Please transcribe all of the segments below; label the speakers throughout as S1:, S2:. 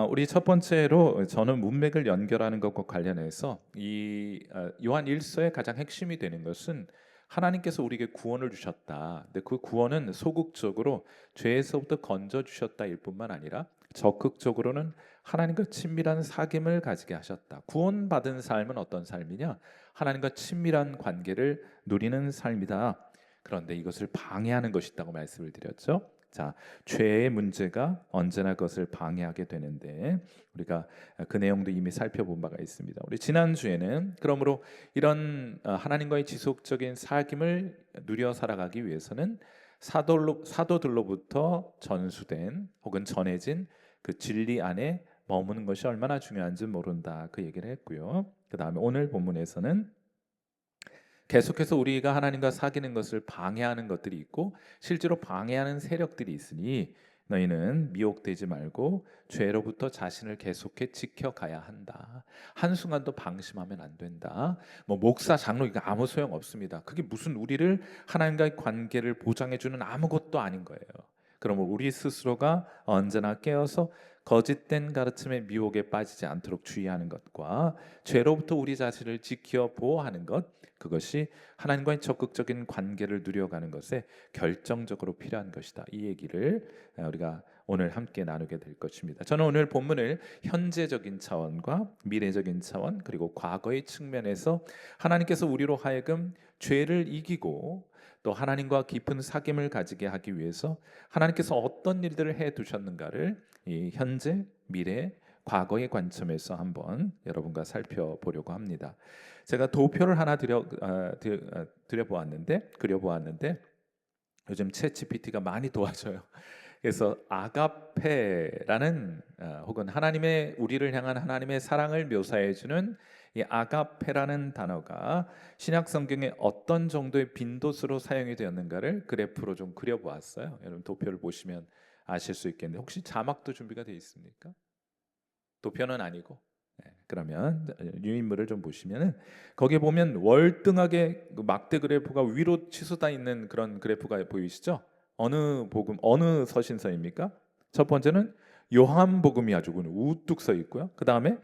S1: 우리 첫 번째로 저는 문맥을 연결하는 것과 관련해서 이 요한 1서의 가장 핵심이 되는 것은 하나님께서 우리에게 구원을 주셨다. 근데 그 구원은 소극적으로 죄에서부터 건져 주셨다일 뿐만 아니라 적극적으로는 하나님과 친밀한 사귐을 가지게 하셨다. 구원받은 삶은 어떤 삶이냐? 하나님과 친밀한 관계를 누리는 삶이다. 그런데 이것을 방해하는 것이 있다고 말씀을 드렸죠. 자, 죄의 문제가 언제나 그것을 방해하게 되는데 우리가 그 내용도 이미 살펴본 바가 있습니다. 우리 지난 주에는 그러므로 이런 하나님과의 지속적인 사귐을 누려 살아가기 위해서는 사도들로부터 전수된 혹은 전해진 그 진리 안에 머무는 것이 얼마나 중요한지 모른다, 그 얘기를 했고요. 그 다음에 오늘 본문에서는 계속해서 우리가 하나님과 사귀는 것을 방해하는 것들이 있고 실제로 방해하는 세력들이 있으니 너희는 미혹되지 말고 죄로부터 자신을 계속해 지켜가야 한다. 한순간도 방심하면 안 된다. 뭐 목사, 장로 이거 아무 소용 없습니다. 그게 무슨 우리를 하나님과의 관계를 보장해 주는 아무것도 아닌 거예요. 그러면 우리 스스로가 언제나 깨어서 거짓된 가르침의 미혹에 빠지지 않도록 주의하는 것과 죄로부터 우리 자신을 지켜 보호하는 것, 그것이 하나님과의 적극적인 관계를 누려가는 것에 결정적으로 필요한 것이다. 이 얘기를 우리가 오늘 함께 나누게 될 것입니다. 저는 오늘 본문을 현재적인 차원과 미래적인 차원 그리고 과거의 측면에서 하나님께서 우리로 하여금 죄를 이기고 또 하나님과 깊은 사귐을 가지게 하기 위해서 하나님께서 어떤 일들을 해 두셨는가를 이 현재, 미래, 과거의 관점에서 한번 여러분과 살펴보려고 합니다. 제가 도표를 하나 그려보았는데 요즘 챗 GPT가 많이 도와줘요. 그래서 아가페라는 혹은 하나님의 우리를 향한 하나님의 사랑을 묘사해 주는 이 아가페라는 단어가 신약 성경에 어떤 정도의 빈도수로 사용이 되었는가를 그래프로 좀 그려보았어요. 여러분 도표를 보시면 아실 수 있겠는데 혹시 자막도 준비가 되어 있습니까? 도표는 아니고. 네, 그러면 유인물을 좀 보시면은 거기에 보면 월등하게 그 막대 그래프가 위로 치솟아 있는 그런 그래프가 보이시죠? 어느 복음, 어느 서신서입니까? 첫 번째는 요한복음이 아주 우뚝 서 있고요. 그 다음에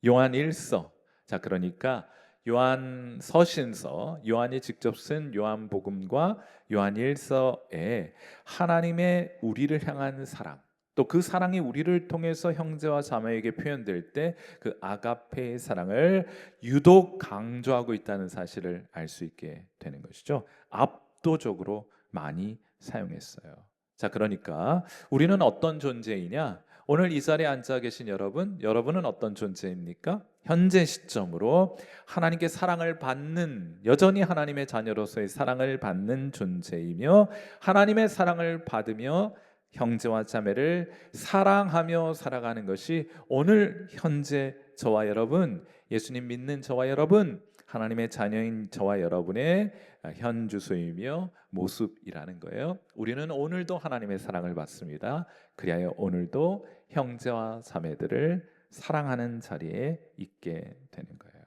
S1: 요한 1서. 자, 그러니까 요한 서신서, 요한이 직접 쓴 요한복음과 요한 1서에 하나님의 우리를 향한 사랑, 또 그 사랑이 우리를 통해서 형제와 자매에게 표현될 때 그 아가페의 사랑을 유독 강조하고 있다는 사실을 알 수 있게 되는 것이죠. 압도적으로 많이 사용했어요. 자, 그러니까 우리는 어떤 존재이냐? 오늘 이 자리에 앉아 계신 여러분은 어떤 존재입니까? 현재 시점으로 하나님께 사랑을 받는, 여전히 하나님의 자녀로서의 사랑을 받는 존재이며 하나님의 사랑을 받으며 형제와 자매를 사랑하며 살아가는 것이 오늘 현재 저와 여러분, 예수님 믿는 저와 여러분, 하나님의 자녀인 저와 여러분의 현 주소이며 모습이라는 거예요. 우리는 오늘도 하나님의 사랑을 받습니다. 그리하여 오늘도 형제와 자매들을 사랑하는 자리에 있게 되는 거예요.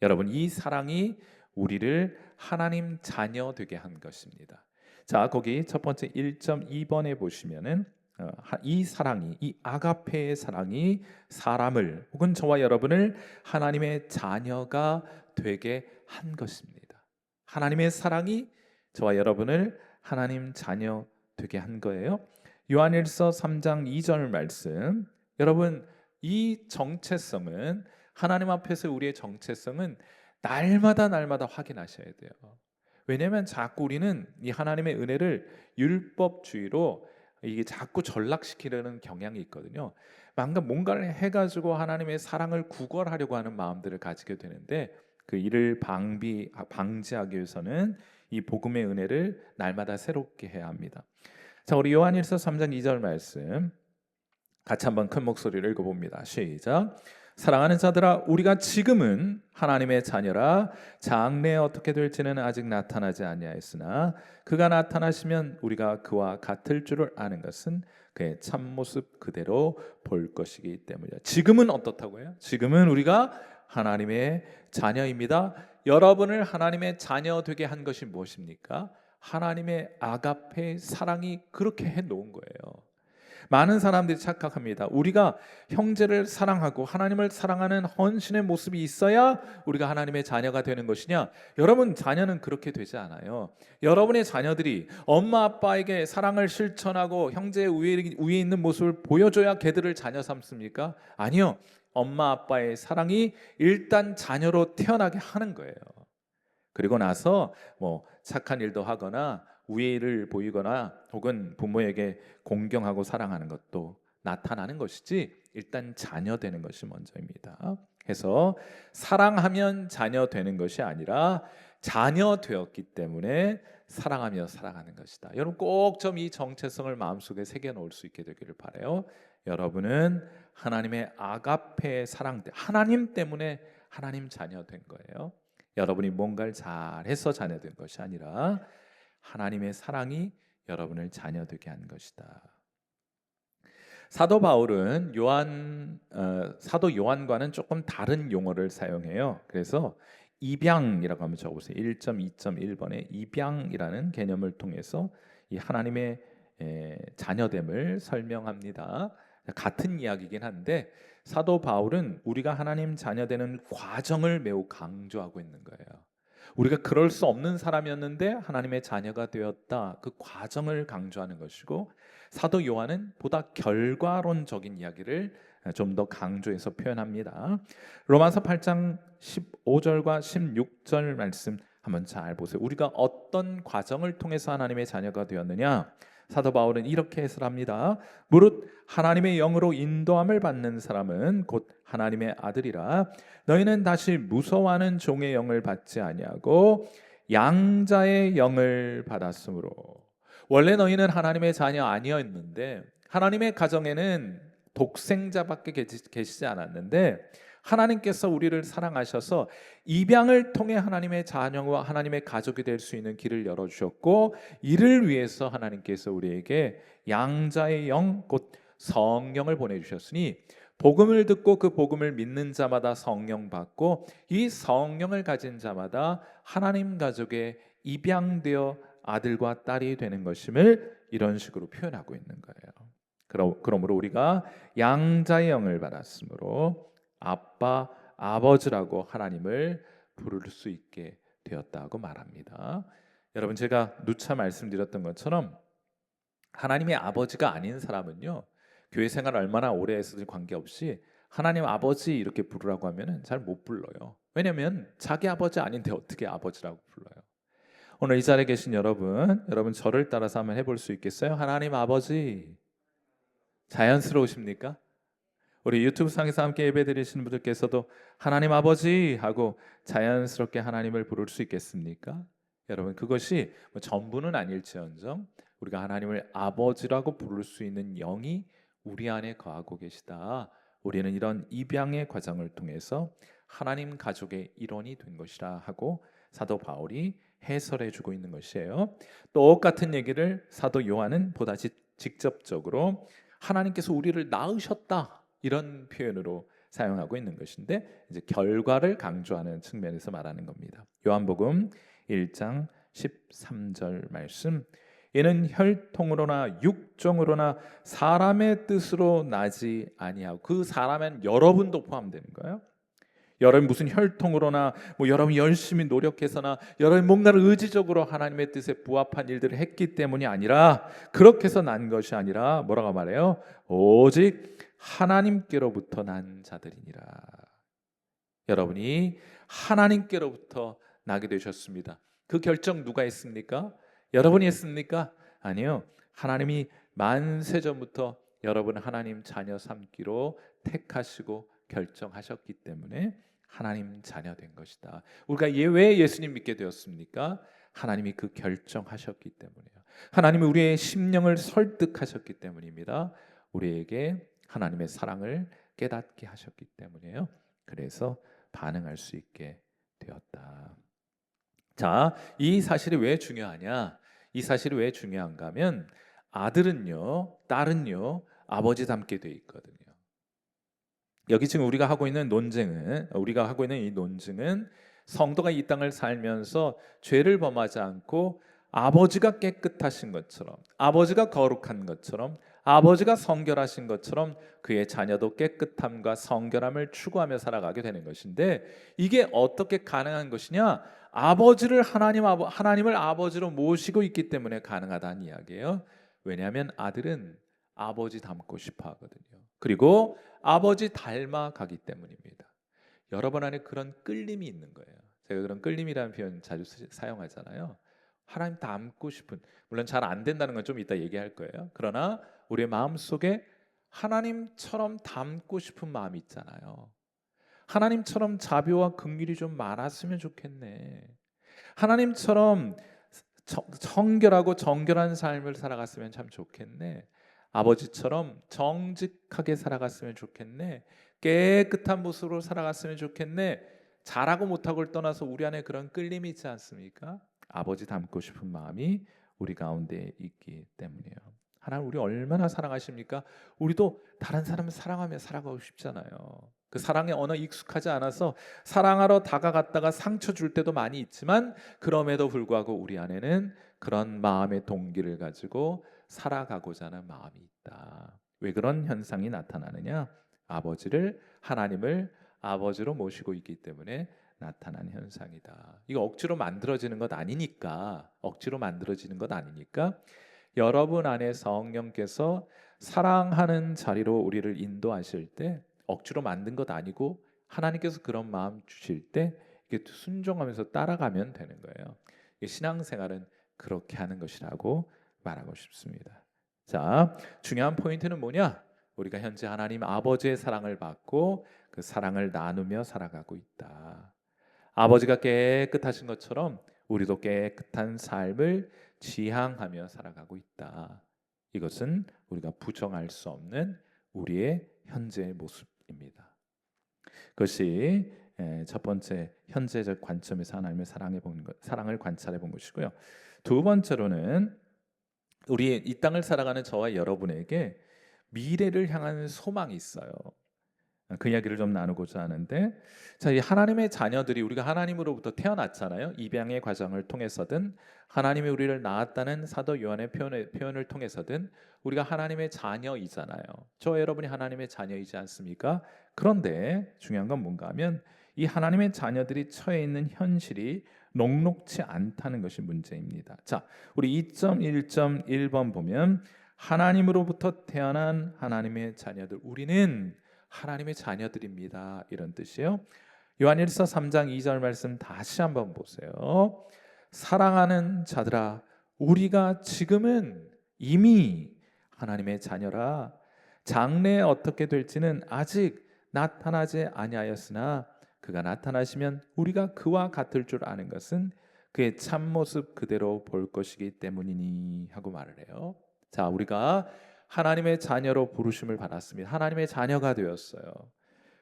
S1: 여러분, 이 사랑이 우리를 하나님 자녀 되게 한 것입니다. 자, 거기 첫 번째 1.2번에 보시면은 이 사랑이, 이 아가페의 사랑이 사람을 혹은 저와 여러분을 하나님의 자녀가 되게 한 것입니다. 하나님의 사랑이 저와 여러분을 하나님 자녀 되게 한 거예요. 요한일서 3장 2절 말씀. 여러분, 이 정체성은 하나님 앞에서 우리의 정체성은 날마다 확인하셔야 돼요. 왜냐하면 자꾸 우리는 이 하나님의 은혜를 율법주의로 이게 자꾸 전락시키려는 경향이 있거든요. 뭔가를 해가지고 하나님의 사랑을 구걸하려고 하는 마음들을 가지게 되는데 그 일을 방지하기 위해서는 이 복음의 은혜를 날마다 새롭게 해야 합니다. 자, 우리 요한일서 3장 2절 말씀 같이 한번 큰 목소리로 읽어봅니다. 시작. 사랑하는 자들아, 우리가 지금은 하나님의 자녀라. 장래에 어떻게 될지는 아직 나타나지 아니하였으나 그가 나타나시면 우리가 그와 같을 줄을 아는 것은 그의 참모습 그대로 볼 것이기 때문이다. 지금은 어떻다고요? 지금은 우리가 하나님의 자녀입니다. 여러분을 하나님의 자녀 되게 한 것이 무엇입니까? 하나님의 아가페 사랑이 그렇게 해 놓은 거예요. 많은 사람들이 착각합니다. 우리가 형제를 사랑하고 하나님을 사랑하는 헌신의 모습이 있어야 우리가 하나님의 자녀가 되는 것이냐? 여러분, 자녀는 그렇게 되지 않아요. 여러분의 자녀들이 엄마 아빠에게 사랑을 실천하고 형제의 위에 있는 모습을 보여줘야 걔들을 자녀 삼습니까? 아니요. 엄마 아빠의 사랑이 일단 자녀로 태어나게 하는 거예요. 그리고 나서 뭐 착한 일도 하거나 우애를 보이거나 혹은 부모에게 공경하고 사랑하는 것도 나타나는 것이지, 일단 자녀 되는 것이 먼저입니다. 해서 사랑하면 자녀 되는 것이 아니라 자녀 되었기 때문에 사랑하며 살아가는 것이다. 여러분 꼭 좀 이 정체성을 마음속에 새겨 놓을 수 있게 되기를 바라요. 여러분은 하나님의 아가페의 사랑, 하나님 때문에 하나님 자녀 된 거예요. 여러분이 뭔가를 잘해서 자녀 된 것이 아니라 하나님의 사랑이 여러분을 자녀 되게 한 것이다. 사도 바울은 사도 요한과는 조금 다른 용어를 사용해요. 그래서 입양이라고 한번 적어보세요. 1.2.1번에 입양이라는 개념을 통해서 이 하나님의 자녀됨을 설명합니다. 같은 이야기이긴 한데 사도 바울은 우리가 하나님 자녀되는 과정을 매우 강조하고 있는 거예요. 우리가 그럴 수 없는 사람이었는데 하나님의 자녀가 되었다, 그 과정을 강조하는 것이고, 사도 요한은 보다 결과론적인 이야기를 좀 더 강조해서 표현합니다. 로마서 8장 15절과 16절 말씀 한번 잘 보세요. 우리가 어떤 과정을 통해서 하나님의 자녀가 되었느냐? 사도 바울은 이렇게 해설합니다. 무릇 하나님의 영으로 인도함을 받는 사람은 곧 하나님의 아들이라. 너희는 다시 무서워하는 종의 영을 받지 아니하고 양자의 영을 받았으므로. 원래 너희는 하나님의 자녀 아니었는데, 하나님의 가정에는 독생자밖에 계시지 않았는데 하나님께서 우리를 사랑하셔서 입양을 통해 하나님의 자녀와 하나님의 가족이 될 수 있는 길을 열어주셨고, 이를 위해서 하나님께서 우리에게 양자의 영, 곧 성령을 보내주셨으니 복음을 듣고 그 복음을 믿는 자마다 성령 받고, 이 성령을 가진 자마다 하나님 가족에 입양되어 아들과 딸이 되는 것임을 이런 식으로 표현하고 있는 거예요. 그러므로 우리가 양자의 영을 받았으므로 아빠, 아버지라고 하나님을 부를 수 있게 되었다고 말합니다. 여러분, 제가 누차 말씀드렸던 것처럼 하나님의 아버지가 아닌 사람은요, 교회 생활 얼마나 오래 했어도 관계없이 하나님 아버지 이렇게 부르라고 하면은 잘 못 불러요. 왜냐하면 자기 아버지 아닌데 어떻게 아버지라고 불러요? 오늘 이 자리에 계신 여러분 저를 따라서 한번 해볼 수 있겠어요? 하나님 아버지. 자연스러우십니까? 우리 유튜브 상에서 함께 예배 드리시는 분들께서도 하나님 아버지 하고 자연스럽게 하나님을 부를 수 있겠습니까? 여러분, 그것이 전부는 아닐지언정 우리가 하나님을 아버지라고 부를 수 있는 영이 우리 안에 거하고 계시다. 우리는 이런 입양의 과정을 통해서 하나님 가족의 일원이 된 것이라 하고 사도 바울이 해설해 주고 있는 것이에요. 똑같은 얘기를 사도 요한은 보다 직접적으로 하나님께서 우리를 낳으셨다, 이런 표현으로 사용하고 있는 것인데, 이제 결과를 강조하는 측면에서 말하는 겁니다. 요한복음 1장 13절 말씀. 이는 혈통으로나 육정으로나 사람의 뜻으로 나지 아니하고, 그 사람은 여러분도 포함되는 거예요. 여러분 무슨 혈통으로나 여러분이 열심히 노력해서나 여러분이 뭔가를 의지적으로 하나님의 뜻에 부합한 일들을 했기 때문이 아니라, 그렇게 해서 난 것이 아니라 뭐라고 말해요? 오직 하나님께로부터 난 자들이니라. 여러분이 하나님께로부터 나게 되셨습니다. 그 결정 누가 했습니까? 여러분이 했습니까? 아니요. 하나님이 만세전부터 여러분을 하나님 자녀 삼기로 택하시고 결정하셨기 때문에 하나님 자녀 된 것이다. 우리가 왜 예수님 믿게 되었습니까? 하나님이 그 결정하셨기 때문이에요. 하나님이 우리의 심령을 설득하셨기 때문입니다. 우리에게 하나님의 사랑을 깨닫게 하셨기 때문이에요. 그래서 반응할 수 있게 되었다. 자, 이 사실이 왜 중요하냐? 이 사실이 왜 중요한가 하면 아들은요, 딸은요, 아버지 닮게 돼 있거든요. 여기 지금 우리가 하고 있는 이 논증은 성도가 이 땅을 살면서 죄를 범하지 않고 아버지가 깨끗하신 것처럼, 아버지가 거룩한 것처럼, 아버지가 성결하신 것처럼 그의 자녀도 깨끗함과 성결함을 추구하며 살아가게 되는 것인데, 이게 어떻게 가능한 것이냐? 하나님을 아버지로 모시고 있기 때문에 가능하다는 이야기예요. 왜냐하면 아들은 아버지 닮고 싶어 하거든요. 그리고 아버지 닮아가기 때문입니다. 여러분 안에 그런 끌림이 있는 거예요. 제가 그런 끌림이라는 표현 자주 사용하잖아요. 하나님 닮고 싶은, 물론 잘 안 된다는 건 좀 이따 얘기할 거예요. 그러나 우리의 마음 속에 하나님처럼 닮고 싶은 마음이 있잖아요. 하나님처럼 자비와 긍휼이 좀 많았으면 좋겠네. 하나님처럼 청결하고 정결한 삶을 살아갔으면 참 좋겠네. 아버지처럼 정직하게 살아갔으면 좋겠네. 깨끗한 모습으로 살아갔으면 좋겠네. 잘하고 못하고를 떠나서 우리 안에 그런 끌림이 있지 않습니까? 아버지 닮고 싶은 마음이 우리 가운데 있기 때문이에요. 하나님 우리 얼마나 사랑하십니까? 우리도 다른 사람을 사랑하며 살아가고 싶잖아요. 그 사랑의 언어 익숙하지 않아서 사랑하러 다가갔다가 상처 줄 때도 많이 있지만, 그럼에도 불구하고 우리 안에는 그런 마음의 동기를 가지고 살아가고자 하는 마음이 있다. 왜 그런 현상이 나타나느냐? 하나님을 아버지로 모시고 있기 때문에 나타난 현상이다. 이거 억지로 만들어지는 것 아니니까, 여러분 안에 성령께서 사랑하는 자리로 우리를 인도하실 때 억지로 만든 것 아니고, 하나님께서 그런 마음 주실 때 이게 순종하면서 따라가면 되는 거예요. 신앙생활은 그렇게 하는 것이라고 말하고 싶습니다. 자, 중요한 포인트는 뭐냐? 우리가 현재 하나님 아버지의 사랑을 받고 그 사랑을 나누며 살아가고 있다. 아버지가 깨끗하신 것처럼 우리도 깨끗한 삶을 지향하며 살아가고 있다. 이것은 우리가 부정할 수 없는 우리의 현재의 모습입니다. 그것이 첫 번째 현재적 관점에서 하나님의 사랑을 관찰해 본 것이고요. 두 번째로는 우리 이 땅을 살아가는 저와 여러분에게 미래를 향한 소망이 있어요. 그 이야기를 좀 나누고자 하는데, 자, 이 하나님의 자녀들이, 우리가 하나님으로부터 태어났잖아요. 입양의 과정을 통해서든 하나님이 우리를 낳았다는 사도 요한의 표현을 통해서든 우리가 하나님의 자녀이잖아요. 저 여러분이 하나님의 자녀이지 않습니까? 그런데 중요한 건 뭔가 하면 이 하나님의 자녀들이 처해 있는 현실이 녹록치 않다는 것이 문제입니다. 자, 우리 2.1.1번 보면 하나님으로부터 태어난 하나님의 자녀들, 우리는 하나님의 자녀들입니다. 이런 뜻이에요. 요한일서 3장 2절 말씀 다시 한번 보세요. 사랑하는 자들아, 우리가 지금은 이미 하나님의 자녀라. 장래에 어떻게 될지는 아직 나타나지 아니하였으나 그가 나타나시면 우리가 그와 같을 줄 아는 것은 그의 참모습 그대로 볼 것이기 때문이니 하고 말을 해요. 자, 우리가 하나님의 자녀로 부르심을 받았습니다. 하나님의 자녀가 되었어요.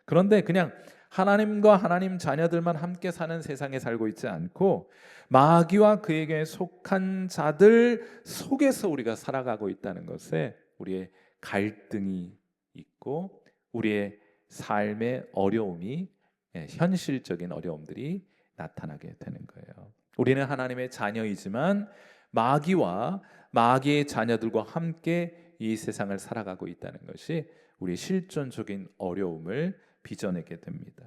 S1: 그런데 그냥 하나님과 하나님 자녀들만 함께 사는 세상에 살고 있지 않고 마귀와 그에게 속한 자들 속에서 우리가 살아가고 있다는 것에 우리의 갈등이 있고 우리의 삶의 어려움이, 현실적인 어려움들이 나타나게 되는 거예요. 우리는 하나님의 자녀이지만 마귀의 자녀들과 함께 이 세상을 살아가고 있다는 것이 우리의 실존적인 어려움을 빚어내게 됩니다.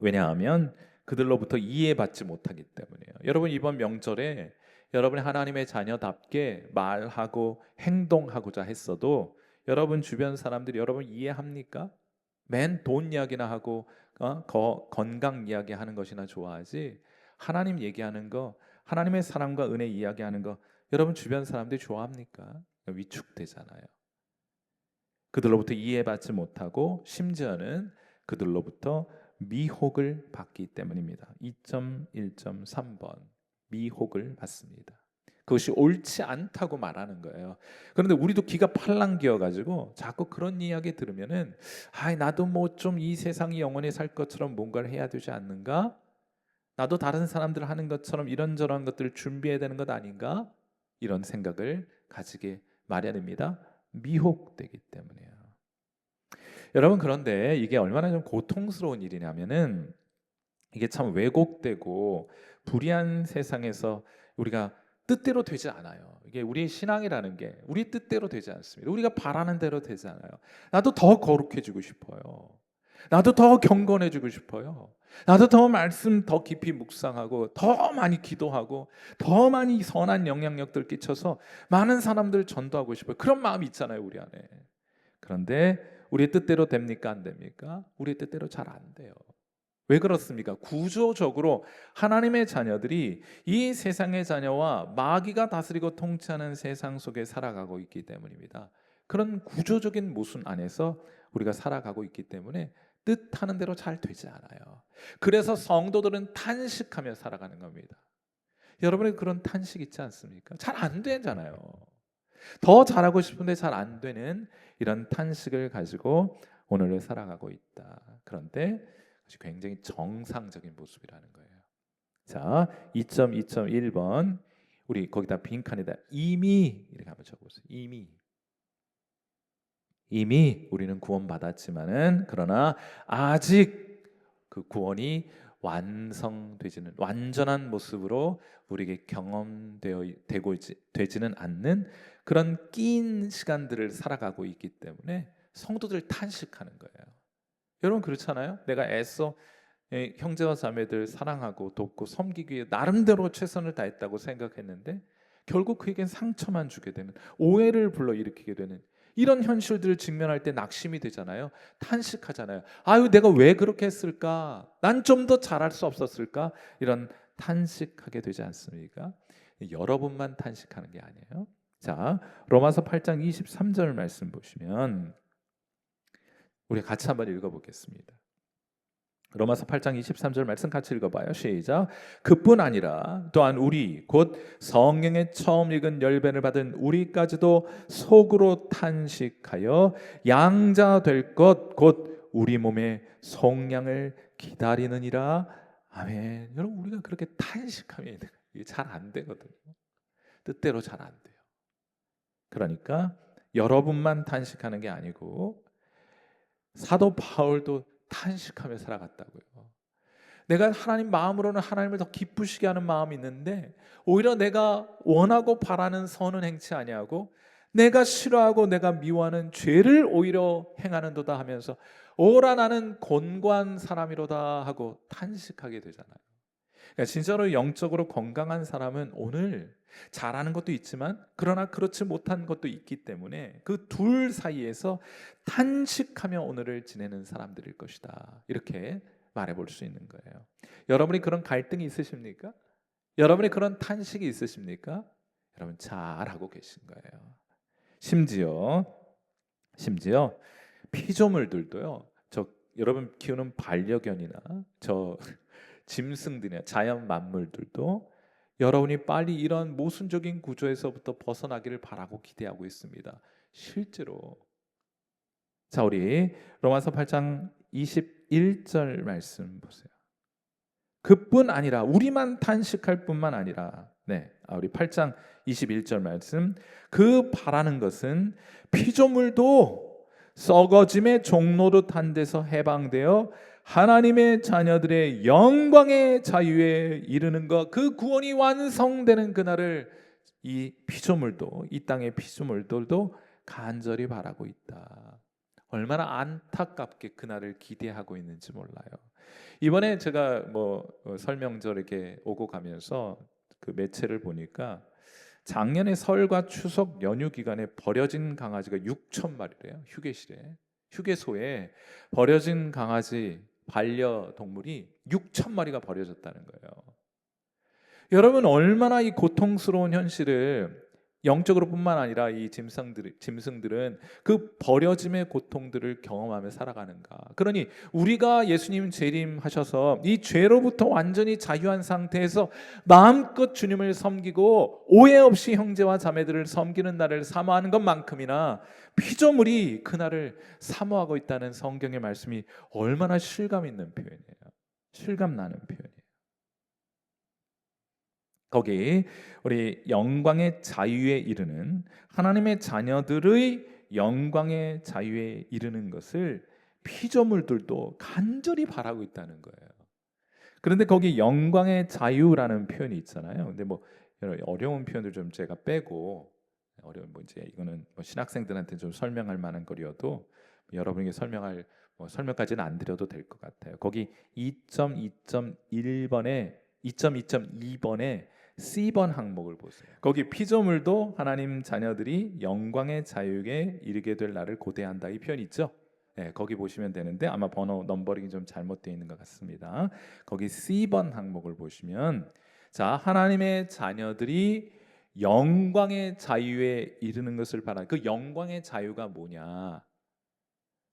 S1: 왜냐하면 그들로부터 이해받지 못하기 때문이에요. 여러분 이번 명절에 여러분이 하나님의 자녀답게 말하고 행동하고자 했어도 여러분 주변 사람들이 여러분 이해합니까? 맨 돈 이야기나 하고 건강 이야기하는 것이나 좋아하지, 하나님 얘기하는 거, 하나님의 사랑과 은혜 이야기하는 거 여러분 주변 사람들이 좋아합니까? 위축되잖아요. 그들로부터 이해받지 못하고 심지어는 그들로부터 미혹을 받기 때문입니다. 2.1.3번 미혹을 받습니다. 그것이 옳지 않다고 말하는 거예요. 그런데 우리도 귀가 팔랑귀어 가지고 자꾸 그런 이야기 들으면은 나도 뭐 좀 이 세상이 영원히 살 것처럼 뭔가를 해야 되지 않는가? 나도 다른 사람들 하는 것처럼 이런저런 것들을 준비해야 되는 것 아닌가? 이런 생각을 가지게 마련입니다. 미혹되기 때문이에요. 여러분 그런데 이게 얼마나 좀 고통스러운 일이냐면은, 이게 참 왜곡되고 불의한 세상에서 우리가 뜻대로 되지 않아요. 이게 우리의 신앙이라는 게 우리 뜻대로 되지 않습니다. 우리가 바라는 대로 되지 않아요. 나도 더 거룩해지고 싶어요. 나도 더 경건해지고 싶어요. 나도 더 말씀 더 깊이 묵상하고 더 많이 기도하고 더 많이 선한 영향력들 끼쳐서 많은 사람들 전도하고 싶어요. 그런 마음이 있잖아요, 우리 안에. 그런데 우리의 뜻대로 됩니까? 안 됩니까? 우리의 뜻대로 잘 안 돼요. 왜 그렇습니까? 구조적으로 하나님의 자녀들이 이 세상의 자녀와 마귀가 다스리고 통치하는 세상 속에 살아가고 있기 때문입니다. 그런 구조적인 모순 안에서 우리가 살아가고 있기 때문에 뜻하는 대로 잘 되지 않아요. 그래서 성도들은 탄식하며 살아가는 겁니다. 여러분의 그런 탄식 있지 않습니까? 잘 안 되잖아요. 더 잘하고 싶은데 잘 안 되는 이런 탄식을 가지고 오늘을 살아가고 있다. 그런데 그것이 굉장히 정상적인 모습이라는 거예요. 자, 2.2.1번 우리 거기다 빈칸에다 이미 이렇게 한번 적어보세요. 이미 우리는 구원받았지만은 그러나 아직 그 구원이 완성되지는 완전한 모습으로 우리에게 되지는 않는 그런 낀 시간들을 살아가고 있기 때문에 성도들 탄식하는 거예요. 여러분 그렇잖아요. 내가 애써 형제와 자매들 사랑하고 돕고 섬기기 위해 나름대로 최선을 다했다고 생각했는데 결국 그에겐 상처만 주게 되는 오해를 불러일으키게 되는 이런 현실들을 직면할 때 낙심이 되잖아요. 탄식하잖아요. 아유 내가 왜 그렇게 했을까? 난 좀 더 잘할 수 없었을까? 이런 탄식하게 되지 않습니까? 여러분만 탄식하는 게 아니에요. 자, 로마서 8장 23절 말씀 보시면 우리 같이 한번 읽어보겠습니다. 로마서 8장 23절 말씀 같이 읽어봐요. 시작. 그뿐 아니라 또한 우리 곧 성령의 처음 익은 열매를 받은 우리까지도 속으로 탄식하여 양자 될 것 곧 우리 몸의 속량을 기다리느니라. 아멘. 여러분 우리가 그렇게 탄식하면 이게 잘 안 되거든요. 뜻대로 잘 안 돼요. 그러니까 여러분만 탄식하는 게 아니고 사도 바울도 탄식하며 살아갔다고요. 내가 하나님 마음으로는 하나님을 더 기쁘시게 하는 마음이 있는데 오히려 내가 원하고 바라는 선은 행치 아니하고 내가 싫어하고 내가 미워하는 죄를 오히려 행하는도다 하면서 오라 나는 곤고한 사람이로다 하고 탄식하게 되잖아요. 그러니까 진짜로 영적으로 건강한 사람은 오늘 잘하는 것도 있지만 그러나 그렇지 못한 것도 있기 때문에 그 둘 사이에서 탄식하며 오늘을 지내는 사람들일 것이다. 이렇게 말해볼 수 있는 거예요. 여러분이 그런 갈등이 있으십니까? 여러분이 그런 탄식이 있으십니까? 여러분 잘하고 계신 거예요. 심지어 피조물들도요. 저 여러분 키우는 반려견이나 저 짐승들이나 자연 만물들도 여러분이 빨리 이런 모순적인 구조에서부터 벗어나기를 바라고 기대하고 있습니다. 실제로 자 우리 로마서 8장 21절 말씀 보세요. 그뿐 아니라 우리만 탄식할 뿐만 아니라 우리 8장 21절 말씀 그 바라는 것은 피조물도 썩어짐의 종로로 탄 데서 해방되어 하나님의 자녀들의 영광의 자유에 이르는 것, 그 구원이 완성되는 그날을 이 피조물도 이 땅의 피조물들도 간절히 바라고 있다. 얼마나 안타깝게 그날을 기대하고 있는지 몰라요. 이번에 제가 설명절 이렇게 오고 가면서 그 매체를 보니까 작년에 설과 추석 연휴 기간에 버려진 강아지가 6천 마리래요. 휴게소에 버려진 강아지 반려동물이 6천 마리가 버려졌다는 거예요. 여러분 얼마나 이 고통스러운 현실을 영적으로뿐만 아니라 이 짐승들은 그 버려짐의 고통들을 경험하며 살아가는가. 그러니 우리가 예수님 재림하셔서 이 죄로부터 완전히 자유한 상태에서 마음껏 주님을 섬기고 오해 없이 형제와 자매들을 섬기는 날을 사모하는 것만큼이나 피조물이 그 날을 사모하고 있다는 성경의 말씀이 얼마나 실감 있는 표현이에요. 실감 나는 표현이에요. 거기 우리 영광의 자유에 이르는 하나님의 자녀들의 영광의 자유에 이르는 것을 피조물들도 간절히 바라고 있다는 거예요. 그런데 거기 영광의 자유라는 표현이 있잖아요. 근데 여러 어려운 표현들 좀 제가 빼고 어려운 뭐 이제 이거는 뭐 신학생들한테 좀 설명할 만한 거리여도 여러분에게 설명까지는 안 드려도 될 것 같아요. 거기 2.2.1번에 2.2.2번에 C번 항목을 보세요. 거기 피조물도 하나님 자녀들이 영광의 자유에 이르게 될 날을 고대한다 이 표현 있죠? 네, 거기 보시면 되는데 아마 번호 넘버링이 좀 잘못되어 있는 것 같습니다. 거기 C번 항목을 보시면 자 하나님의 자녀들이 영광의 자유에 이르는 것을 바라는 그 영광의 자유가 뭐냐?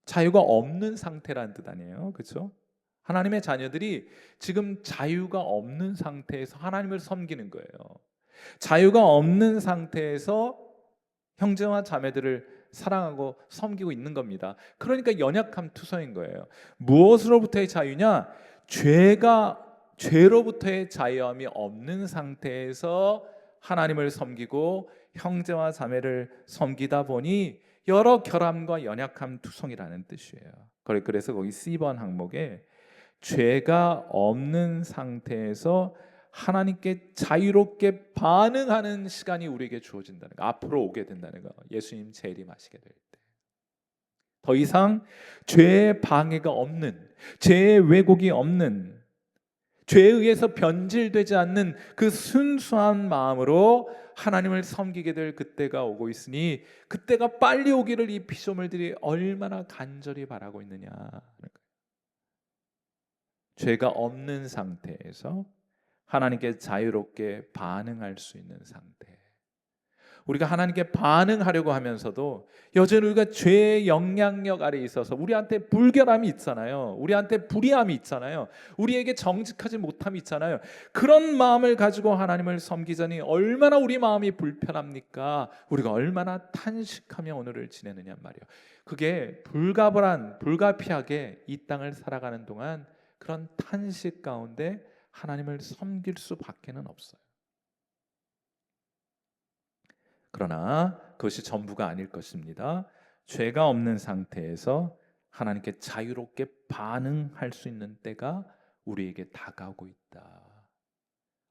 S1: 자유가 없는 상태란 뜻 아니에요, 그렇죠? 하나님의 자녀들이 지금 자유가 없는 상태에서 하나님을 섬기는 거예요. 자유가 없는 상태에서 형제와 자매들을 사랑하고 섬기고 있는 겁니다. 그러니까 연약함 투성인 거예요. 무엇으로부터의 자유냐? 죄로부터의 자유함이 없는 상태에서 하나님을 섬기고 형제와 자매를 섬기다 보니 여러 결함과 연약함 투성이라는 뜻이에요. 그래서 거기 C번 항목에 죄가 없는 상태에서 하나님께 자유롭게 반응하는 시간이 우리에게 주어진다는 거, 앞으로 오게 된다는 거, 예수님 재림하시게 될 때. 더 이상 죄의 방해가 없는, 죄의 왜곡이 없는, 죄에 의해서 변질되지 않는 그 순수한 마음으로 하나님을 섬기게 될 그때가 오고 있으니 그때가 빨리 오기를 이 피조물들이 얼마나 간절히 바라고 있느냐. 죄가 없는 상태에서 하나님께 자유롭게 반응할 수 있는 상태. 우리가 하나님께 반응하려고 하면서도 여전히 우리가 죄의 영향력 아래 있어서 우리한테 불결함이 있잖아요. 우리한테 불의함이 있잖아요. 우리에게 정직하지 못함이 있잖아요. 그런 마음을 가지고 하나님을 섬기자니 얼마나 우리 마음이 불편합니까? 우리가 얼마나 탄식하며 오늘을 지내느냐 말이에요. 그게 불가피하게 이 땅을 살아가는 동안 그런 탄식 가운데 하나님을 섬길 수밖에는 없어요. 그러나 그것이 전부가 아닐 것입니다. 죄가 없는 상태에서 하나님께 자유롭게 반응할 수 있는 때가 우리에게 다가오고 있다.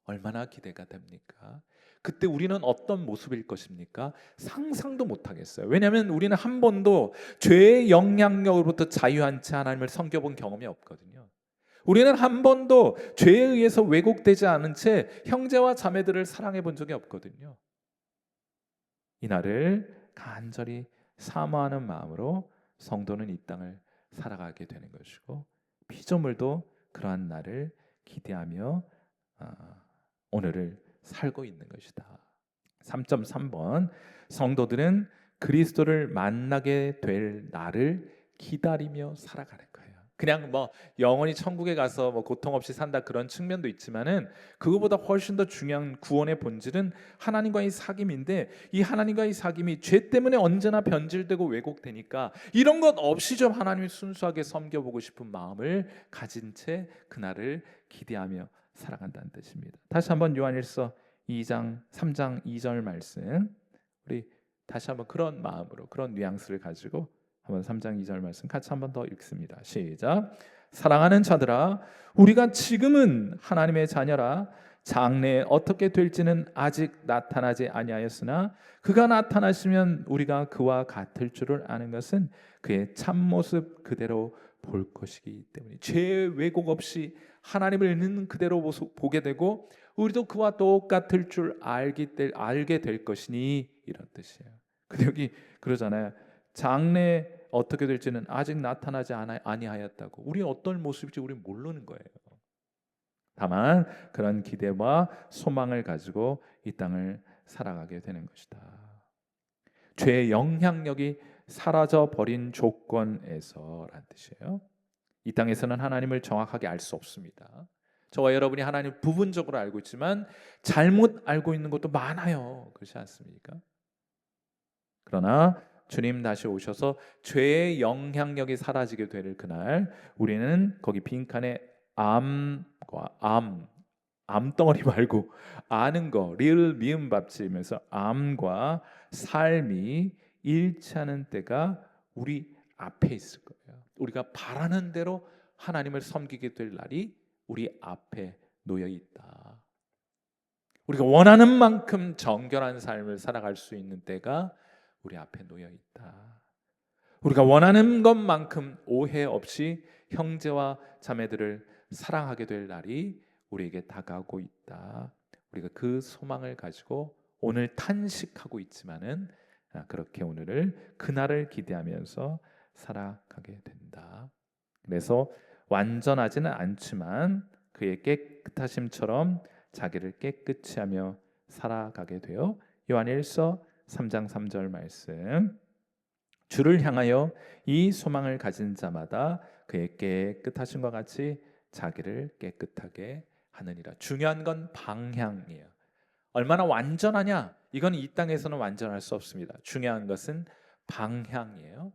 S1: 얼마나 기대가 됩니까? 그때 우리는 어떤 모습일 것입니까? 상상도 못하겠어요. 왜냐하면 우리는 한 번도 죄의 영향력으로부터 자유한 채 하나님을 섬겨본 경험이 없거든요. 우리는 한 번도 죄에 의해서 왜곡되지 않은 채 형제와 자매들을 사랑해 본 적이 없거든요. 이 날을 간절히 사모하는 마음으로 성도는 이 땅을 살아가게 되는 것이고 피조물도 그러한 날을 기대하며 오늘을 살고 있는 것이다. 3.3번 성도들은 그리스도를 만나게 될 날을 기다리며 살아가는 거예요. 그냥 뭐 영원히 천국에 가서 뭐 고통 없이 산다 그런 측면도 있지만은 그거보다 훨씬 더 중요한 구원의 본질은 하나님과의 사귐인데 이 하나님과의 사귐이 죄 때문에 언제나 변질되고 왜곡되니까 이런 것 없이 좀 하나님을 순수하게 섬겨보고 싶은 마음을 가진 채 그날을 기대하며 살아간다는 뜻입니다. 다시 한번 요한일서 2장 3장 2절 말씀 우리 다시 한번 그런 마음으로 그런 뉘앙스를 가지고 한번 3장 2절 말씀 같이 한번 더 읽습니다. 시작. 사랑하는 자들아 우리가 지금은 하나님의 자녀라 장래에 어떻게 될지는 아직 나타나지 아니하였으나 그가 나타나시면 우리가 그와 같을 줄을 아는 것은 그의 참모습 그대로 볼 것이기 때문에 죄 왜곡 없이 하나님을 있는 그대로 보게 되고 우리도 그와 똑같을 줄 알게 될 것이니 이런 뜻이에요. 근데 여기 그러잖아요. 장래 어떻게 될지는 아직 나타나지 아니하였다고. 우리 어떤 모습일지 우리 모르는 거예요. 다만 그런 기대와 소망을 가지고 이 땅을 살아가게 되는 것이다. 죄의 영향력이 사라져 버린 조건에서란 뜻이에요. 이 땅에서는 하나님을 정확하게 알 수 없습니다. 저와 여러분이 하나님을 부분적으로 알고 있지만 잘못 알고 있는 것도 많아요. 그렇지 않습니까? 그러나 주님 다시 오셔서 죄의 영향력이 사라지게 될 그날 우리는 거기 빈칸에 암덩어리 말고 아는 거 리을 미음 받치면서 암과 삶이 일치하는 때가 우리 앞에 있을 거예요. 우리가 바라는 대로 하나님을 섬기게 될 날이 우리 앞에 놓여 있다. 우리가 원하는 만큼 정결한 삶을 살아갈 수 있는 때가 우리 앞에 놓여 있다. 우리가 원하는 것만큼 오해 없이 형제와 자매들을 사랑하게 될 날이 우리에게 다가오고 있다. 우리가 그 소망을 가지고 오늘 탄식하고 있지만은 그렇게 오늘을 그날을 기대하면서 살아가게 된다. 그래서 완전하지는 않지만 그의 깨끗하심처럼 자기를 깨끗이 하며 살아가게 되어 요한일서 3장 3절 말씀, 주를 향하여 이 소망을 가진 자마다 그의 깨끗하심과 같이 자기를 깨끗하게 하느니라. 중요한 건 방향이에요. 얼마나 완전하냐? 이건 이 땅에서는 완전할 수 없습니다. 중요한 것은 방향이에요.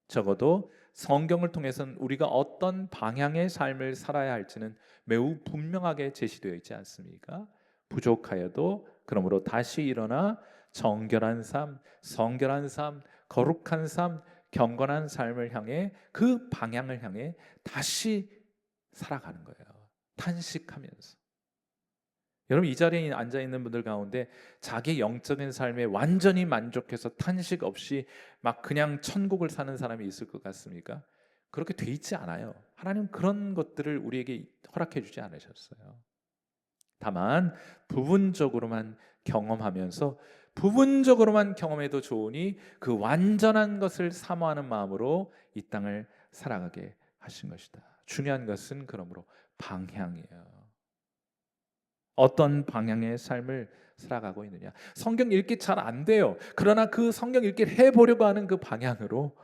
S1: 적어도 성경을 통해서는 우리가 어떤 방향의 삶을 살아야 할지는 매우 분명하게 제시되어 있지 않습니까? 부족하여도 그러므로 다시 일어나 정결한 삶, 성결한 삶, 거룩한 삶, 경건한 삶을 향해 그 방향을 향해 다시 살아가는 거예요. 탄식하면서. 여러분 이 자리에 앉아 있는 분들 가운데 자기 영적인 삶에 완전히 만족해서 탄식 없이 막 그냥 천국을 사는 사람이 있을 것 같습니까? 그렇게 돼 있지 않아요. 하나님 그런 것들을 우리에게 허락해 주지 않으셨어요. 다만 부분적으로만 경험하면서 부분적으로만 경험해도 좋으니 그 완전한 것을 사모하는 마음으로 이 땅을 살아가게 하신 것이다. 중요한 것은 그러므로 방향이에요. 어떤 방향의 삶을 살아가고 있느냐. 성경 읽기 잘 안 돼요. 그러나 그 성경 읽기를 해보려고 하는 그 방향으로,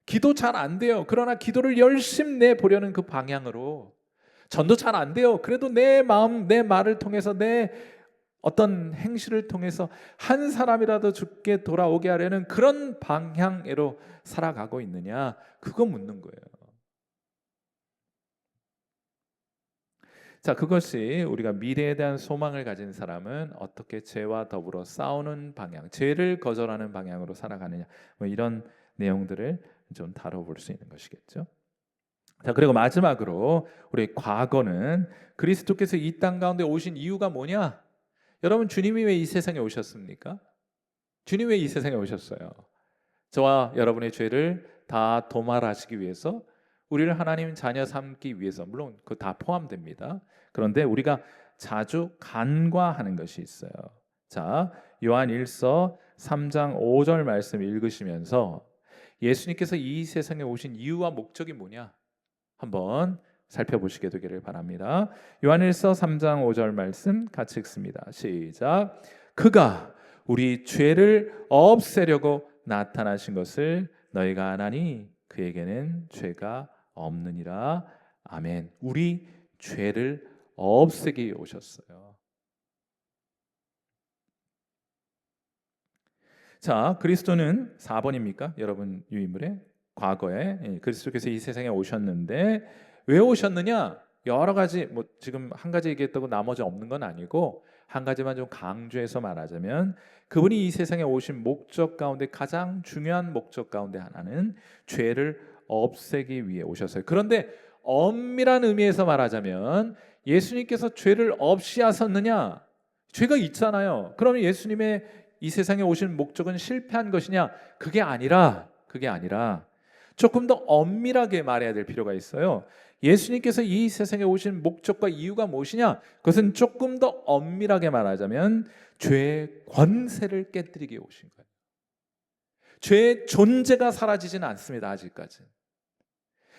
S1: 기도 잘 안 돼요. 그러나 기도를 열심히 내보려는 그 방향으로, 전도 잘 안 돼요. 그래도 내 마음, 내 말을 통해서, 내 어떤 행실을 통해서 한 사람이라도 죽게 돌아오게 하려는 그런 방향으로 살아가고 있느냐, 그거 묻는 거예요. 자, 그것이 우리가 미래에 대한 소망을 가진 사람은 어떻게 죄와 더불어 싸우는 방향, 죄를 거절하는 방향으로 살아가느냐, 뭐 이런 내용들을 좀 다뤄볼 수 있는 것이겠죠. 자, 그리고 마지막으로 우리 과거는 그리스도께서 이 땅 가운데 오신 이유가 뭐냐? 여러분 주님이 왜 이 세상에 오셨습니까? 주님 왜 이 세상에 오셨어요? 저와 여러분의 죄를 다 도말하시기 위해서, 우리를 하나님 자녀 삼기 위해서, 물론 그 다 포함됩니다. 그런데 우리가 자주 간과하는 것이 있어요. 자, 요한 1서 3장 5절 말씀 읽으시면서 예수님께서 이 세상에 오신 이유와 목적이 뭐냐? 한번 살펴보시게 되기를 바랍니다. 요한일서 3장 5절 말씀 같이 읽습니다. 시작. 그가 우리 죄를 없애려고 나타나신 것을 너희가 아나니 그에게는 죄가 없느니라. 아멘. 우리 죄를 없애기 오셨어요. 자, 그리스도는 4번입니까? 여러분 유인물에 과거에 그리스도께서 이 세상에 오셨는데 왜 오셨느냐? 여러 가지, 뭐 지금 한 가지 얘기했다고 나머지 없는 건 아니고 한 가지만 좀 강조해서 말하자면 그분이 이 세상에 오신 목적 가운데 가장 중요한 목적 가운데 하나는 죄를 없애기 위해 오셨어요. 그런데 엄밀한 의미에서 말하자면 예수님께서 죄를 없이 하셨느냐? 죄가 있잖아요. 그러면 예수님의 이 세상에 오신 목적은 실패한 것이냐? 그게 아니라 조금 더 엄밀하게 말해야 될 필요가 있어요. 예수님께서 이 세상에 오신 목적과 이유가 무엇이냐? 그것은 조금 더 엄밀하게 말하자면 죄의 권세를 깨뜨리기 위해 오신 거예요. 죄의 존재가 사라지지는 않습니다. 아직까지.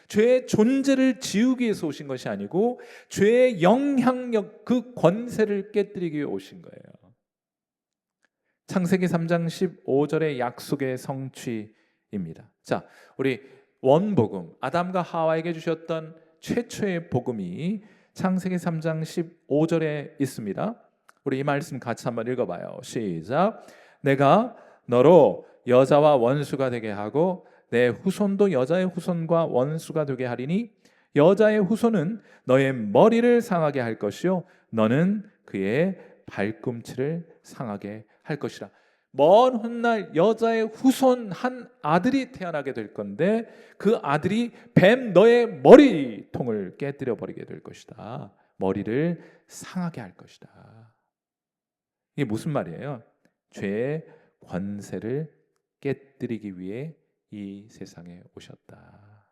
S1: 죄의 존재를 지우기 위해서 오신 것이 아니고 죄의 영향력, 그 권세를 깨뜨리기 위해 오신 거예요. 창세기 3장 15절의 약속의 성취입니다. 자, 우리 원복음, 아담과 하와에게 주셨던 최초의 복음이 창세기 3장 15절에 있습니다. 우리 이 말씀 같이 한번 읽어봐요. 시작. 내가 너로 여자와 원수가 되게 하고 내 후손도 여자의 후손과 원수가 되게 하리니 여자의 후손은 너의 머리를 상하게 할 것이요 너는 그의 발꿈치를 상하게 할 것이라. 먼 훗날 여자의 후손 한 아들이 태어나게 될 건데 그 아들이 뱀 너의 머리통을 깨뜨려 버리게 될 것이다. 머리를 상하게 할 것이다. 이게 무슨 말이에요? 죄의 권세를 깨뜨리기 위해 이 세상에 오셨다.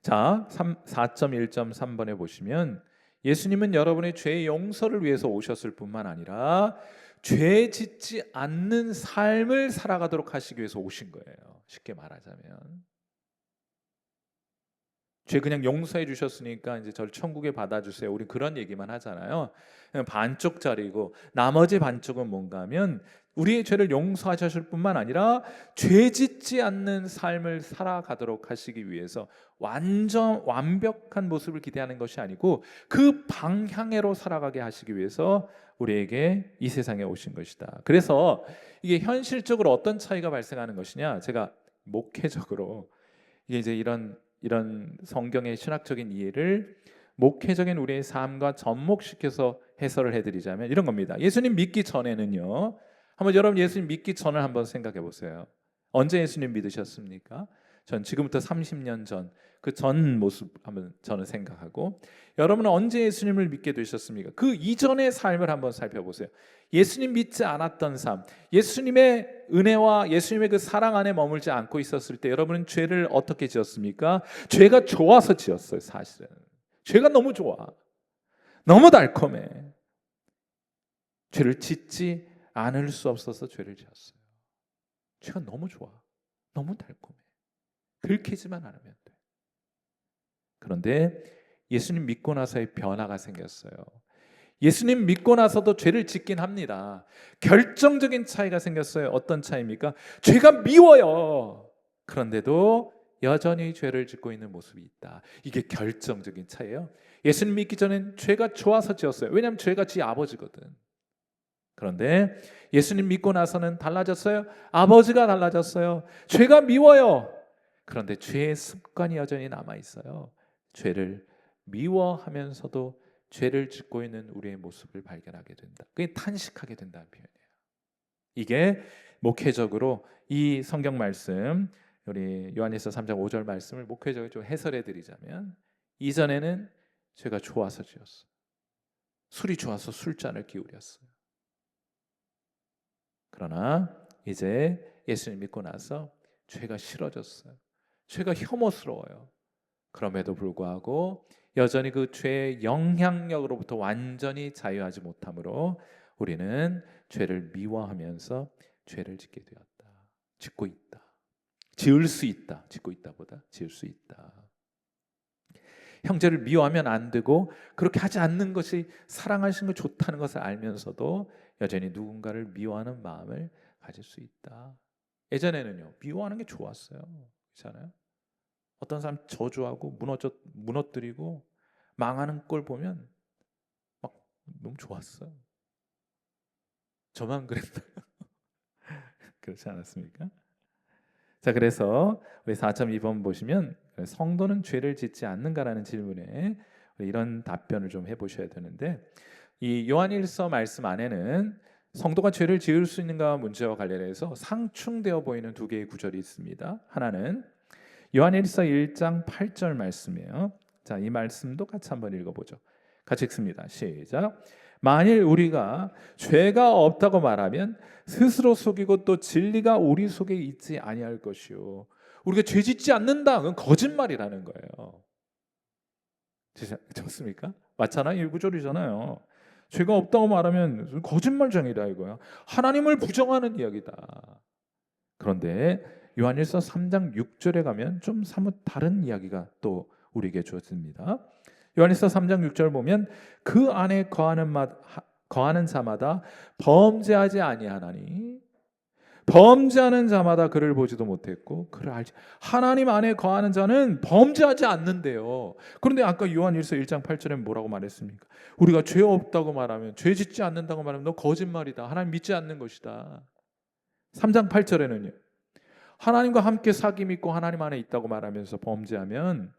S1: 자, 4.1.3번에 보시면 예수님은 여러분의 죄의 용서를 위해서 오셨을 뿐만 아니라 죄 짓지 않는 삶을 살아가도록 하시기 위해서 오신 거예요. 쉽게 말하자면 죄 그냥 용서해 주셨으니까 이제 저를 천국에 받아주세요. 우리 그런 얘기만 하잖아요. 그냥 반쪽짜리고 나머지 반쪽은 뭔가 하면 우리의 죄를 용서하셨을 뿐만 아니라 죄 짓지 않는 삶을 살아가도록 하시기 위해서 완전 완벽한 모습을 기대하는 것이 아니고 그 방향으로 살아가게 하시기 위해서 우리에게 이 세상에 오신 것이다. 그래서 이게 현실적으로 어떤 차이가 발생하는 것이냐? 제가 목회적으로 이게 이제 이런 성경의 신학적인 이해를 목회적인 우리의 삶과 접목시켜서 해설을 해드리자면 이런 겁니다. 예수님 믿기 전에는요. 한번 여러분 예수님 믿기 전을 한번 생각해 보세요. 언제 예수님 믿으셨습니까? 전 지금부터 30년 전 그 전 모습 한번 저는 생각하고 여러분은 언제 예수님을 믿게 되셨습니까? 그 이전의 삶을 한번 살펴보세요. 예수님 믿지 않았던 삶, 예수님의 은혜와 예수님의 그 사랑 안에 머물지 않고 있었을 때 여러분은 죄를 어떻게 지었습니까? 죄가 좋아서 지었어요. 사실은 죄가 너무 좋아, 너무 달콤해. 죄를 짓지 않을 수 없어서 죄를 지었어요. 죄가 너무 좋아, 너무 달콤해. 들키지만 않으면 돼. 그런데 예수님 믿고 나서의 변화가 생겼어요. 예수님 믿고 나서도 죄를 짓긴 합니다. 결정적인 차이가 생겼어요. 어떤 차이입니까? 죄가 미워요. 그런데도 여전히 죄를 짓고 있는 모습이 있다. 이게 결정적인 차이예요. 예수님 믿기 전엔 죄가 좋아서 지었어요. 왜냐하면 죄가 지 아버지거든. 그런데 예수님 믿고 나서는 달라졌어요. 아버지가 달라졌어요. 죄가 미워요. 그런데 죄의 습관이 여전히 남아 있어요. 죄를 미워하면서도 죄를 짓고 있는 우리의 모습을 발견하게 된다. 그게 탄식하게 된다는 표현이에요. 이게 목회적으로 이 성경 말씀, 우리 요한일서 3장 5절 말씀을 목회적으로 좀 해설해 드리자면 이전에는 죄가 좋아서 지었어요. 술이 좋아서 술잔을 기울였어요. 그러나 이제 예수님 믿고 나서 죄가 싫어졌어요. 죄가 혐오스러워요. 그럼에도 불구하고 여전히 그 죄의 영향력으로부터 완전히 자유하지 못하므로 우리는 죄를 미워하면서 죄를 짓게 되었다. 짓고 있다. 지을 수 있다. 짓고 있다보다 지을 수 있다. 형제를 미워하면 안 되고 그렇게 하지 않는 것이 사랑하시는 거 좋다는 것을 알면서도 여전히 누군가를 미워하는 마음을 가질 수 있다. 예전에는요. 미워하는 게 좋았어요. 그렇잖아요. 어떤 사람 저주하고 무너뜨리고 망하는 걸 보면 막 너무 좋았어요. 저만 그랬나? 그렇지 않았습니까? 자, 그래서 우리 4.2번 보시면 성도는 죄를 짓지 않는가라는 질문에 이런 답변을 좀 해보셔야 되는데 이 요한일서 말씀 안에는 성도가 죄를 지을 수 있는가 문제와 관련해서 상충되어 보이는 두 개의 구절이 있습니다. 하나는 요한일서 1장 8절 말씀이에요. 자, 이 말씀도 같이 한번 읽어보죠. 같이 읽습니다. 시작. 만일 우리가 죄가 없다고 말하면 스스로 속이고 또 진리가 우리 속에 있지 아니할 것이요. 우리가 죄 짓지 않는다. 그건 거짓말이라는 거예요. 좋습니까? 맞잖아요. 이 구절이잖아요. 죄가 없다고 말하면 거짓말쟁이다 이거야. 하나님을 부정하는 이야기다. 그런데 요한일서 3장 6절에 가면 좀 사뭇 다른 이야기가 또 우리에게 주어집니다. 요한일서 3장 6절 보면 그 안에 거하는 자마다 범죄하지 아니하나니 범죄하는 자마다 그를 보지도 못했고 그를 알지. 하나님 안에 거하는 자는 범죄하지 않는데요. 그런데 아까 요한일서 1장 8절에 뭐라고 말했습니까? 우리가 죄 없다고 말하면 죄 짓지 않는다고 말하면 너 거짓말이다. 하나님 믿지 않는 것이다. 3장 8절에는요. 하나님과 함께 사귐 있고 하나님 안에 있다고 말하면서 범죄하면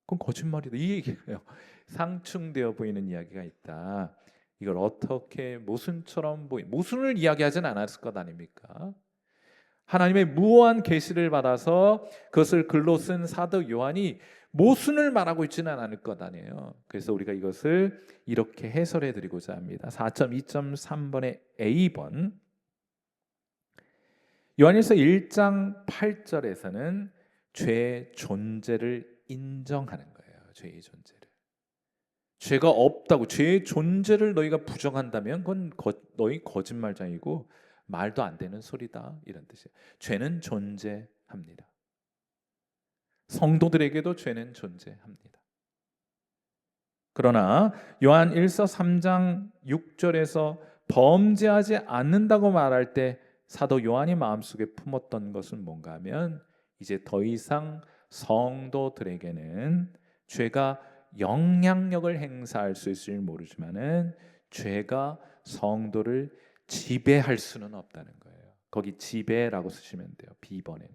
S1: 그건 거짓말이다. 이 얘기예요. 상충되어 보이는 이야기가 있다. 이걸 어떻게 모순처럼 모순을 이야기하진 않았을 것 아닙니까? 하나님의 무한 계시를 받아서 그것을 글로 쓴 사도 요한이 모순을 말하고 있지는 않을 것 아니에요. 그래서 우리가 이것을 이렇게 해설해 드리고자 합니다. 4.2.3번의 A번, 요한일서 1장 8절에서는 죄의 존재를 인정하는 거예요. 죄의 존재를. 죄가 없다고, 죄의 존재를 너희가 부정한다면 그건 너희 거짓말장이고 말도 안 되는 소리다, 이런 뜻이에요. 죄는 존재합니다. 성도들에게도 죄는 존재합니다. 그러나 요한 1서 3장 6절에서 범죄하지 않는다고 말할 때 사도 요한이 마음속에 품었던 것은 뭔가 하면, 이제 더 이상 성도들에게는 죄가 영향력을 행사할 수 있을지 모르지만은 죄가 성도를 지배할 수는 없다는 거예요. 거기 지배라고 쓰시면 돼요. B번에는.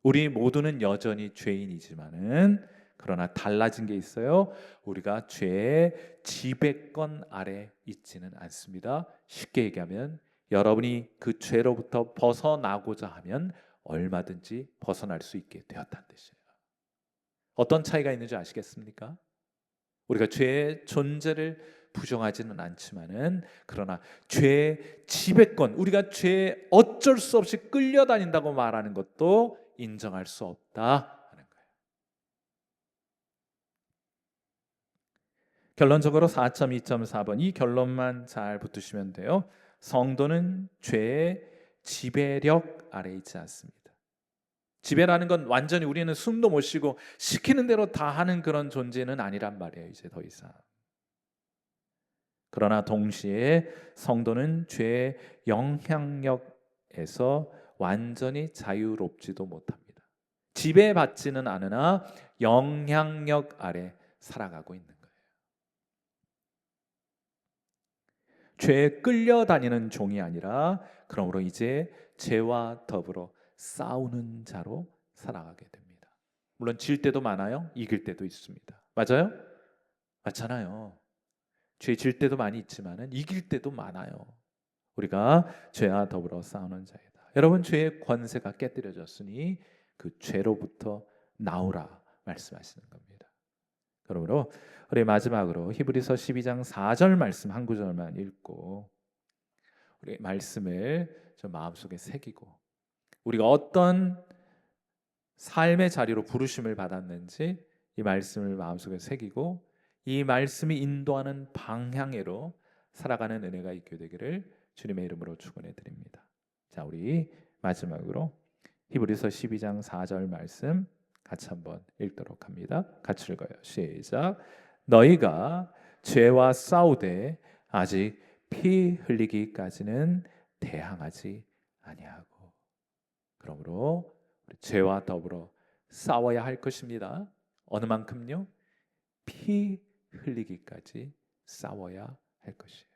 S1: 우리 모두는 여전히 죄인이지만은, 그러나 달라진 게 있어요. 우리가 죄의 지배권 아래 있지는 않습니다. 쉽게 얘기하면 여러분이 그 죄로부터 벗어나고자 하면 얼마든지 벗어날 수 있게 되었다는 뜻이에요. 어떤 차이가 있는지 아시겠습니까? 우리가 죄의 존재를 부정하지는 않지만은, 그러나 죄의 지배권, 우리가 죄에 어쩔 수 없이 끌려다닌다고 말하는 것도 인정할 수 없다 하는 거예요. 결론적으로 4.2.4번, 이 결론만 잘 붙으시면 돼요. 성도는 죄의 지배력 아래 있지 않습니다. 지배라는 건 완전히 우리는 숨도 못 쉬고 시키는 대로 다 하는 그런 존재는 아니란 말이에요. 이제 더 이상. 그러나 동시에 성도는 죄의 영향력에서 완전히 자유롭지도 못합니다. 지배받지는 않으나 영향력 아래 살아가고 있는 거예요. 죄에 끌려다니는 종이 아니라, 그러므로 이제 죄와 더불어 싸우는 자로 살아가게 됩니다. 물론 질 때도 많아요. 이길 때도 있습니다. 맞아요? 맞잖아요. 죄 질 때도 많이 있지만은 이길 때도 많아요. 우리가 죄와 더불어 싸우는 자이다. 여러분, 죄의 권세가 깨뜨려졌으니 그 죄로부터 나오라 말씀하시는 겁니다. 그러므로 우리 마지막으로 히브리서 12장 4절 말씀 한 구절만 읽고 우리 말씀을 좀 마음속에 새기고, 우리가 어떤 삶의 자리로 부르심을 받았는지 이 말씀을 마음속에 새기고 이 말씀이 인도하는 방향으로 살아가는 은혜가 있게 되기를 주님의 이름으로 축원해 드립니다. 자, 우리 마지막으로 히브리서 12장 4절 말씀 같이 한번 읽도록 합니다. 같이 읽어요. 시작. 너희가 죄와 싸우되 아직 피 흘리기까지는 대항하지 아니하고. 그러므로 우리 죄와 더불어 싸워야 할 것입니다. 어느 만큼요? 피 흘리기까지 싸워야 할 것이에요.